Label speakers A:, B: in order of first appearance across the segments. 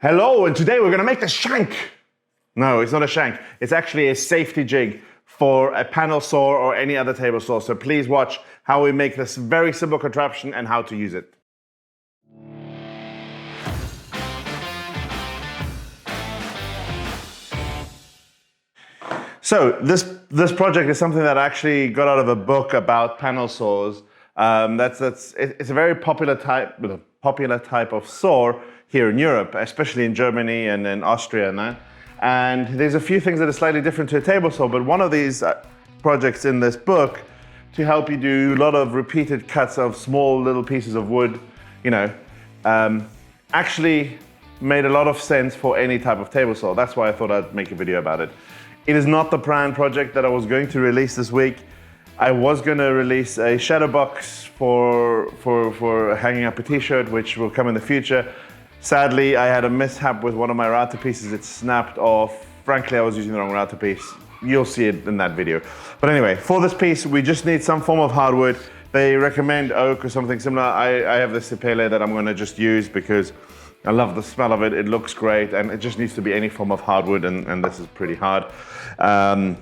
A: Hello, and today we're gonna make the shank. No, it's not a shank. It's actually a safety jig for a panel saw or any other table saw. So please watch how we make this very simple contraption and how to use it. So this project is something that I actually got out of a book about panel saws. It's a very popular type of saw here in Europe, especially in Germany and in Austria and that. And there's a few things that are slightly different to a table saw, but one of these projects in this book to help you do a lot of repeated cuts of small little pieces of wood, actually made a lot of sense for any type of table saw. That's why I thought I'd make a video about it. It is not the planned project that I was going to release this week. I was going to release a shadow box for hanging up a t-shirt, which will come in the future. Sadly, I had a mishap with one of my router pieces. It snapped off. Frankly, I was using the wrong router piece. You'll see it in that video. But anyway, for this piece, we just need some form of hardwood. They recommend oak or something similar. I have this Especiall that I'm going to just use because I love the smell of it. It looks great, and it just needs to be any form of hardwood, and this is pretty hard. And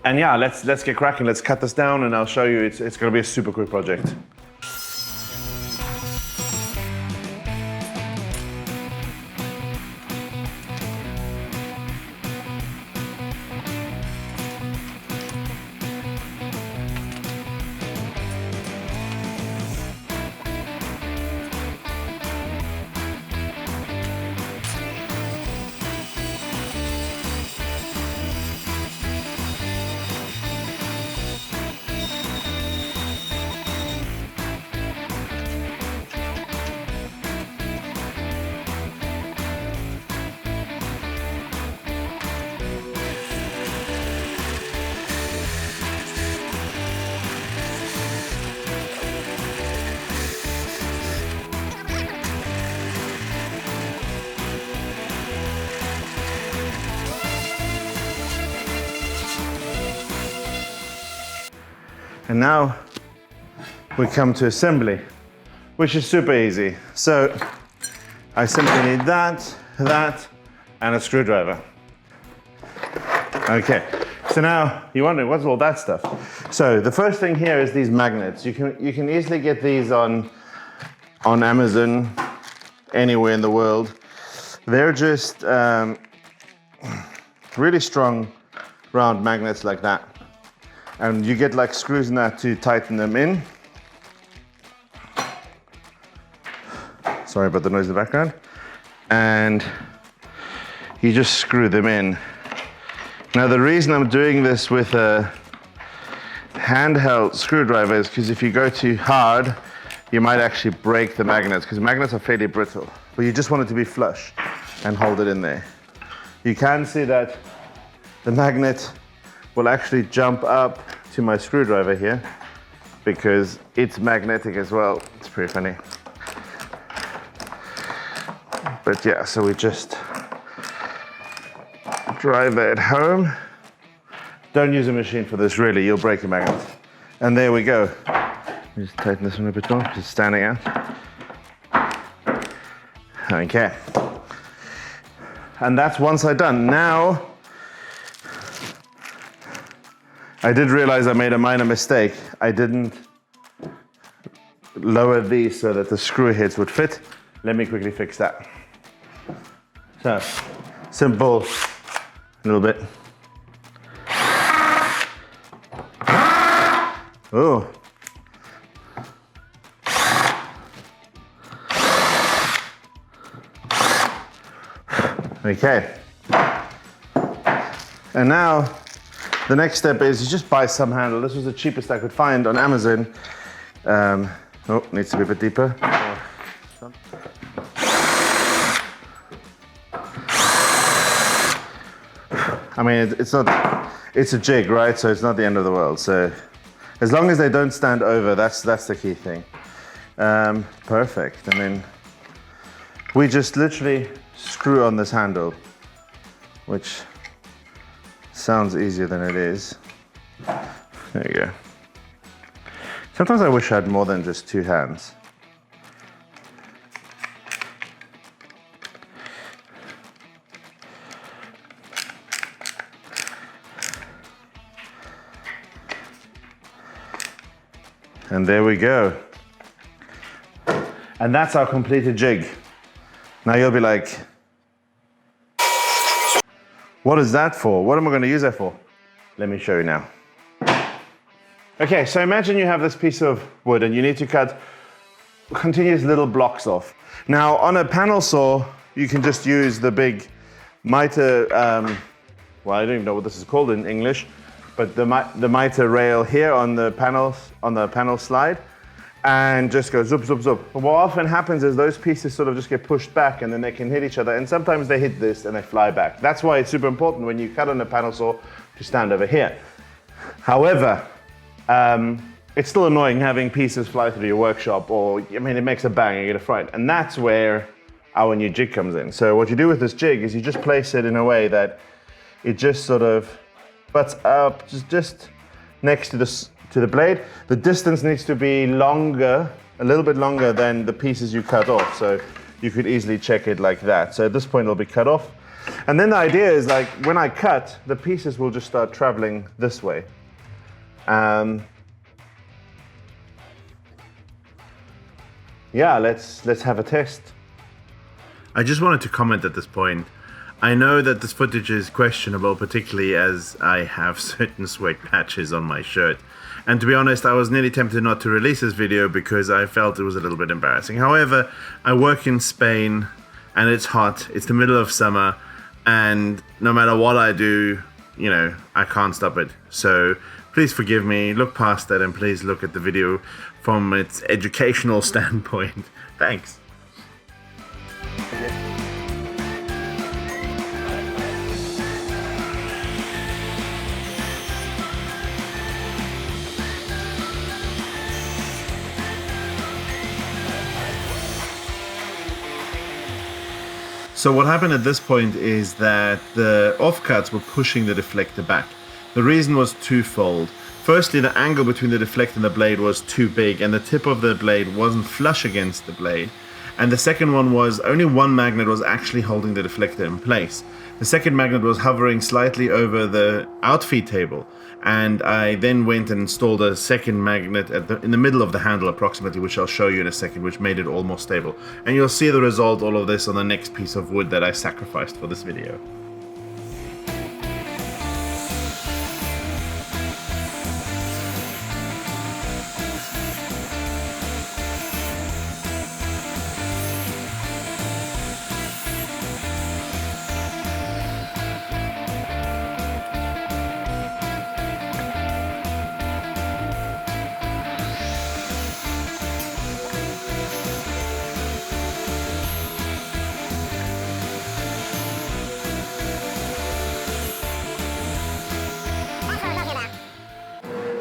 A: yeah, let's get cracking. Let's cut this down, and I'll show you. It's going to be a super quick project. And now we come to assembly, which is super easy. So I simply need that, and a screwdriver. Okay, so now you're wondering, what's all that stuff? So the first thing here is these magnets. You can easily get these on Amazon, anywhere in the world. They're just really strong round magnets like that. And you get like screws in that to tighten them in. Sorry about the noise in the background. And you just screw them in. Now the reason I'm doing this with a handheld screwdriver is because if you go too hard, you might actually break the magnets, because magnets are fairly brittle. But you just want it to be flush and hold it in there. You can see that the magnet will actually jump up to my screwdriver here because it's magnetic as well. It's pretty funny. But yeah, so we just drive that home. Don't use a machine for this, really. You'll break the magnet. And there we go. Just tighten this one a bit more because it's standing out. Okay. And that's one side done. Now, I did realize I made a minor mistake. I didn't lower these so that the screw heads would fit. Let me quickly fix that. So, simple, a little bit. Oh. Okay. And now, the next step is you just buy some handle. This was the cheapest I could find on Amazon. Oh, needs to be a bit deeper. I mean, it's a jig, right? So it's not the end of the world. So as long as they don't stand over, that's the key thing. Perfect. And then we just literally screw on this handle, which sounds easier than it is. There you go. Sometimes I wish I had more than just two hands. And there we go. And that's our completed jig. Now you'll be like, what is that for? What am I going to use that for? Let me show you now. Okay, so imagine you have this piece of wood and you need to cut continuous little blocks off. Now on a panel saw, you can just use the big mitre, well, I don't even know what this is called in English, but the mitre rail here on the panel slide, and just go zoop, zoop, zoop. But what often happens is those pieces sort of just get pushed back and then they can hit each other, and sometimes they hit this and they fly back. That's why it's super important when you cut on a panel saw to stand over here. However, it's still annoying having pieces fly through your workshop, or, I mean, it makes a bang and you get a fright. And that's where our new jig comes in. So what you do with this jig is you just place it in a way that it just sort of butts up just next to the blade. The distance needs to be longer, a little bit longer than the pieces you cut off. So you could easily check it like that. So at this point it'll be cut off. And then the idea is, like, when I cut, the pieces will just start traveling this way. Yeah, let's have a test. I just wanted to comment at this point. I know that this footage is questionable, particularly as I have certain sweat patches on my shirt. And to be honest, I was nearly tempted not to release this video because I felt it was a little bit embarrassing. However, I work in Spain and it's hot, it's the middle of summer, and no matter what I do, you know, I can't stop it. So please forgive me, look past that, and please look at the video from its educational standpoint. Thanks. So what happened at this point is that the offcuts were pushing the deflector back. The reason was twofold. Firstly, the angle between the deflector and the blade was too big, and the tip of the blade wasn't flush against the blade. And the second one was only one magnet was actually holding the deflector in place. The second magnet was hovering slightly over the outfeed table, and I then went and installed a second magnet in the middle of the handle approximately, which I'll show you in a second, which made it all more stable. And you'll see the result, all of this, on the next piece of wood that I sacrificed for this video.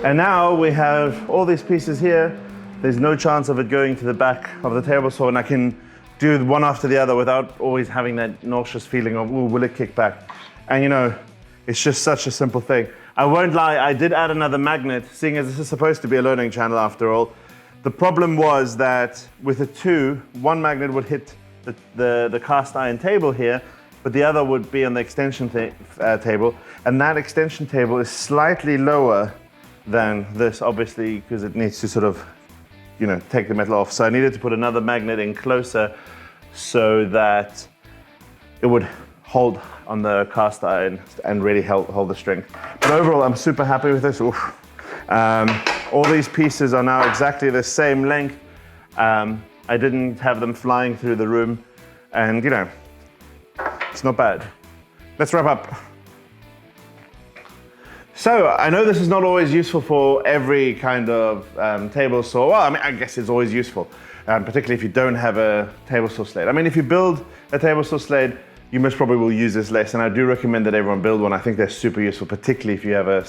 A: And now we have all these pieces here. There's no chance of it going to the back of the table saw, and I can do one after the other without always having that nauseous feeling of, ooh, will it kick back? And you know, it's just such a simple thing. I won't lie, I did add another magnet, seeing as this is supposed to be a learning channel after all. The problem was that with the two, one magnet would hit the cast iron table here, but the other would be on the extension table, and that extension table is slightly lower than this, obviously, because it needs to sort of, you know, take the metal off. So I needed to put another magnet in closer so that it would hold on the cast iron and really hold the strength. But overall, I'm super happy with this. All these pieces are now exactly the same length. I didn't have them flying through the room, and you know, it's not bad. Let's wrap up. So I know this is not always useful for every kind of table saw. Well, I mean, I guess it's always useful, particularly if you don't have a table saw sled. I mean, if you build a table saw sled, you most probably will use this less, and I do recommend that everyone build one. I think they're super useful, particularly if you have a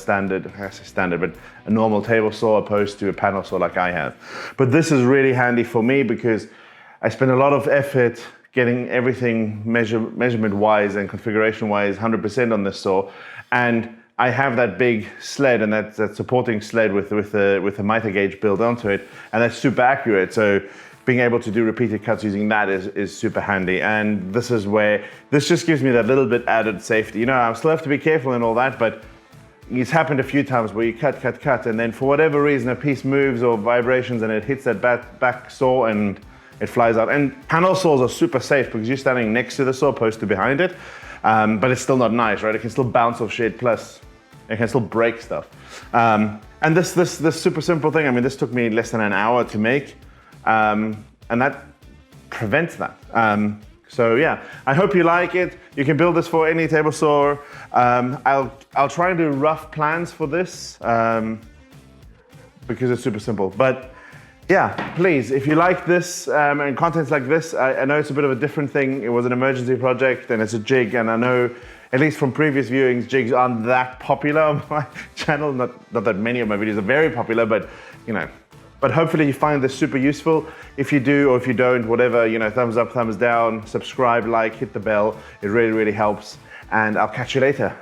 A: a normal table saw opposed to a panel saw like I have. But this is really handy for me because I spend a lot of effort getting everything measurement-wise and configuration-wise 100% on this saw, and I have that big sled and that supporting sled with a mitre gauge built onto it, and that's super accurate. So being able to do repeated cuts using that is super handy. And this just gives me that little bit added safety. You know, I still have to be careful and all that, but it's happened a few times where you cut, and then for whatever reason a piece moves or vibrations and it hits that back saw and it flies out. And panel saws are super safe because you're standing next to the saw opposed to behind it, but it's still not nice, right? It can still bounce off shit, plus it can still break stuff. And this super simple thing, I mean, this took me less than an hour to make, and that prevents that. So yeah, I hope you like it. You can build this for any table saw. I'll try and do rough plans for this because it's super simple. But yeah, please, if you like this and contents like this, I know it's a bit of a different thing. It was an emergency project and it's a jig, and I know, at least from previous viewings, jigs aren't that popular on my channel. Not that many of my videos are very popular, but you know. But hopefully you find this super useful. If you do, or if you don't, whatever, you know, thumbs up, thumbs down, subscribe, like, hit the bell. It really, really helps. And I'll catch you later.